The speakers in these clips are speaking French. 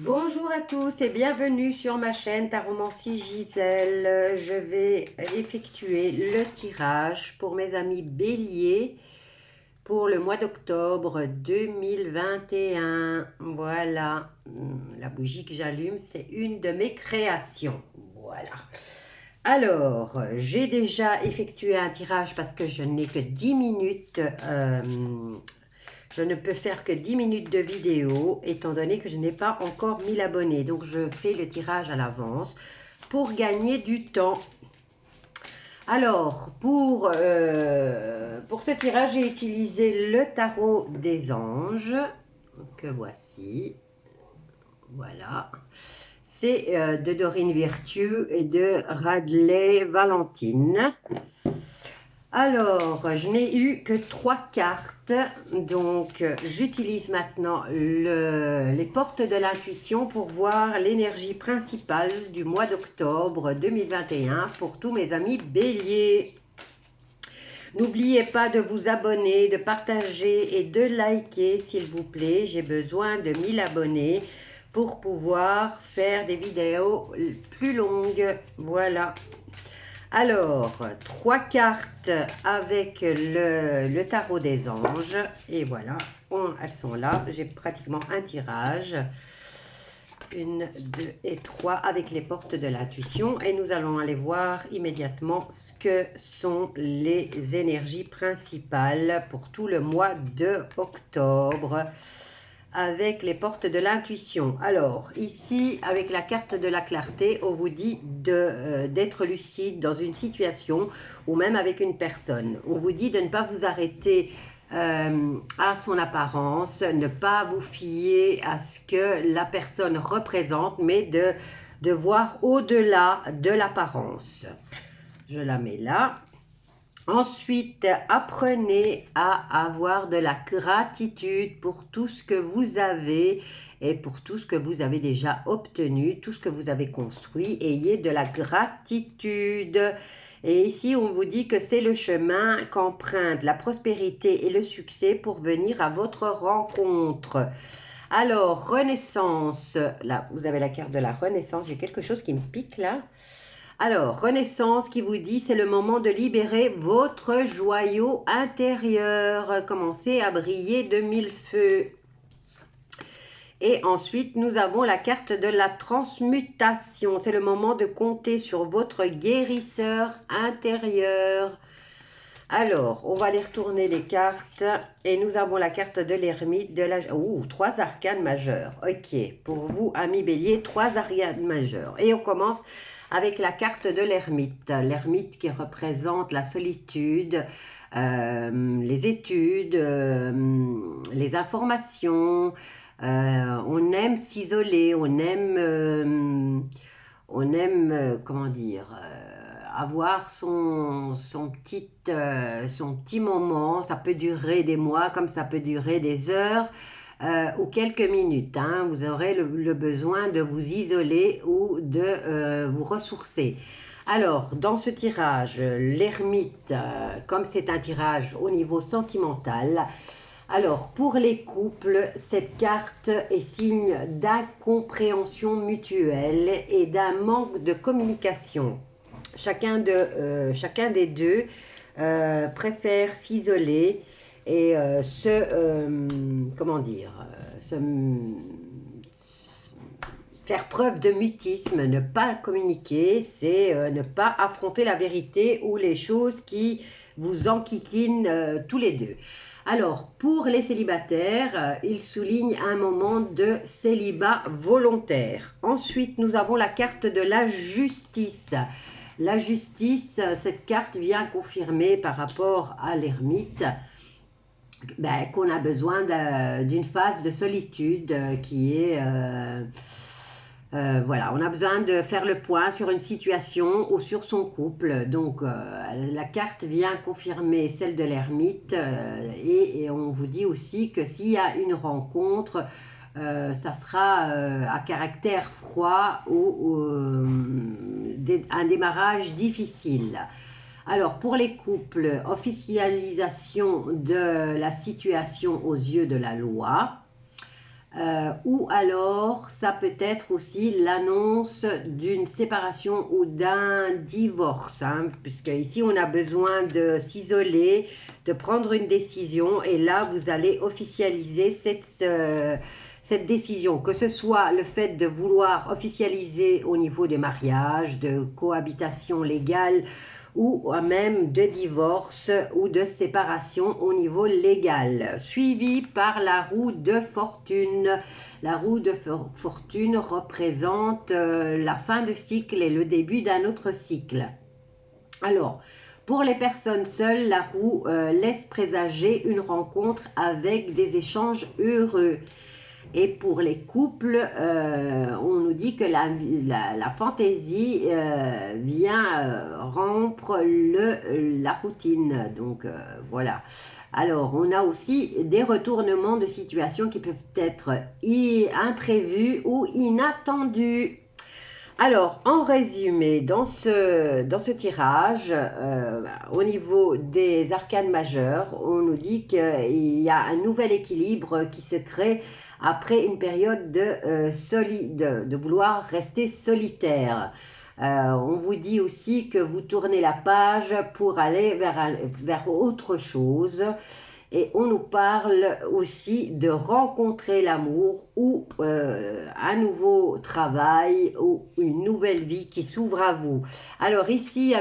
Bonjour à tous et bienvenue sur ma chaîne Taromancie Gisèle. Je vais effectuer le tirage pour mes amis béliers pour le mois d'octobre 2021. Voilà, la bougie que j'allume, c'est une de mes créations. Voilà. Alors, j'ai déjà effectué un tirage parce que je n'ai que 10 minutes. Je ne peux faire que 10 minutes de vidéo étant donné que je n'ai pas encore 1000 abonnés. Donc, je fais le tirage à l'avance pour gagner du temps. Alors, pour ce tirage, j'ai utilisé le tarot des anges que voici. Voilà. C'est de Dorine Virtue et de Radley Valentine. Alors, je n'ai eu que 3 cartes, donc j'utilise maintenant les portes de l'intuition pour voir l'énergie principale du mois d'octobre 2021 pour tous mes amis béliers. N'oubliez pas de vous abonner, de partager et de liker s'il vous plaît. J'ai besoin de 1000 abonnés pour pouvoir faire des vidéos plus longues. Voilà. Alors, 3 cartes avec le tarot des anges. Et voilà, elles sont là. J'ai pratiquement un tirage. 1, 2 et 3 avec les portes de l'intuition. Et nous allons aller voir immédiatement ce que sont les énergies principales pour tout le mois de octobre avec les portes de l'intuition. Alors, ici, avec la carte de la clarté, on vous dit d'être lucide dans une situation ou même avec une personne. On vous dit de ne pas vous arrêter à son apparence, ne pas vous fier à ce que la personne représente, mais de voir au-delà de l'apparence. Je la mets là. Ensuite, apprenez à avoir de la gratitude pour tout ce que vous avez et pour tout ce que vous avez déjà obtenu, tout ce que vous avez construit. Ayez de la gratitude. Et ici, on vous dit que c'est le chemin qu'empruntent la prospérité et le succès pour venir à votre rencontre. Alors, Renaissance. Là, vous avez la carte de la Renaissance. J'ai quelque chose qui me pique là. Alors, Renaissance qui vous dit, c'est le moment de libérer votre joyau intérieur. Commencez à briller de mille feux. Et ensuite, nous avons la carte de la transmutation. C'est le moment de compter sur votre guérisseur intérieur. Alors, on va aller retourner les cartes. Et nous avons la carte de l'ermite, de la... 3 arcanes majeures. Ok, pour vous, amis bélier, 3 arcanes majeures. Et on commence avec la carte de l'ermite. L'ermite qui représente la solitude, les études, les informations. On aime s'isoler, on aime comment dire, avoir son petit moment. Ça peut durer des mois comme ça peut durer des heures. Ou quelques minutes, hein. Vous aurez le besoin de vous isoler ou de vous ressourcer. Alors, dans ce tirage, l'ermite, comme c'est un tirage au niveau sentimental, alors pour les couples, cette carte est signe d'incompréhension mutuelle et d'un manque de communication. Chacun des deux préfère s'isoler et faire preuve de mutisme, ne pas communiquer, c'est ne pas affronter la vérité ou les choses qui vous enquiquinent tous les deux. Alors, pour les célibataires, il souligne un moment de célibat volontaire. Ensuite, nous avons la carte de la justice. La justice, cette carte vient confirmer par rapport à l'ermite qu'on a besoin d'une phase de solitude qui est... voilà, on a besoin de faire le point sur une situation ou sur son couple. Donc, la carte vient confirmer celle de l'ermite et on vous dit aussi que s'il y a une rencontre, ça sera à caractère froid ou un démarrage difficile. Alors, pour les couples, officialisation de la situation aux yeux de la loi. Ou alors ça peut être aussi l'annonce d'une séparation ou d'un divorce, hein, puisque ici on a besoin de s'isoler, de prendre une décision, et là vous allez officialiser cette décision, que ce soit le fait de vouloir officialiser au niveau des mariages, de cohabitation légale, ou même de divorce ou de séparation au niveau légal, suivi par la roue de fortune. La roue de fortune représente la fin de cycle et le début d'un autre cycle. Alors, pour les personnes seules, la roue laisse présager une rencontre avec des échanges heureux. Et pour les couples, on nous dit que la fantaisie vient rompre la routine. Donc voilà. Alors, on a aussi des retournements de situation qui peuvent être imprévus ou inattendus. Alors, en résumé, dans ce tirage, au niveau des arcanes majeures, on nous dit qu'il y a un nouvel équilibre qui se crée après une période de vouloir rester solitaire. On vous dit aussi que vous tournez la page pour aller vers autre chose. Et on nous parle aussi de rencontrer l'amour ou un nouveau travail ou une nouvelle vie qui s'ouvre à vous. Alors ici,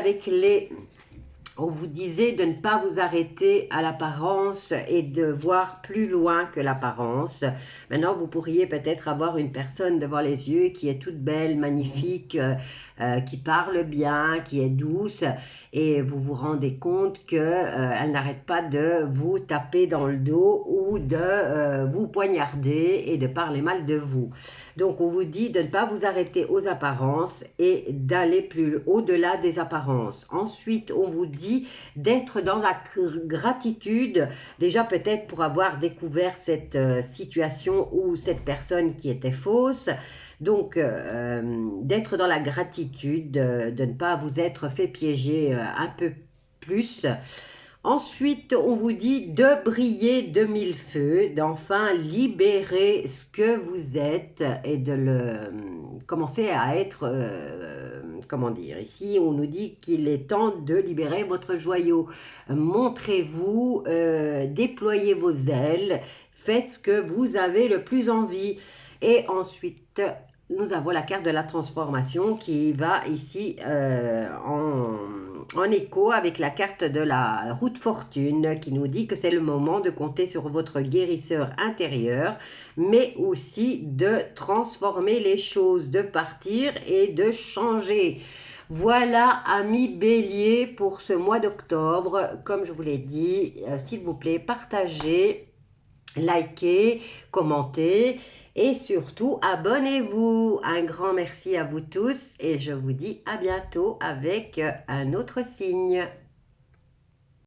on vous disait de ne pas vous arrêter à l'apparence et de voir plus loin que l'apparence. Maintenant, vous pourriez peut-être avoir une personne devant les yeux qui est toute belle, magnifique, qui parle bien, qui est douce, et vous vous rendez compte qu'elle n'arrête pas de vous taper dans le dos ou de vous poignarder et de parler mal de vous. Donc, on vous dit de ne pas vous arrêter aux apparences et d'aller plus au-delà des apparences. Ensuite, on vous dit d'être dans la gratitude, déjà peut-être pour avoir découvert cette situation ou cette personne qui était fausse. Donc, d'être dans la gratitude, de ne pas vous être fait piéger un peu plus. Ensuite, on vous dit de briller de mille feux, d'enfin libérer ce que vous êtes et de commencer à être, comment dire, ici on nous dit qu'il est temps de libérer votre joyau. Montrez-vous, déployez vos ailes, faites ce que vous avez le plus envie. Et ensuite, nous avons la carte de la transformation qui va ici en écho avec la carte de la roue de fortune qui nous dit que c'est le moment de compter sur votre guérisseur intérieur, mais aussi de transformer les choses, de partir et de changer. Voilà, amis Bélier, pour ce mois d'octobre. Comme je vous l'ai dit, s'il vous plaît, partagez, likez, commentez. Et surtout, abonnez-vous. Un grand merci à vous tous et je vous dis à bientôt avec un autre signe.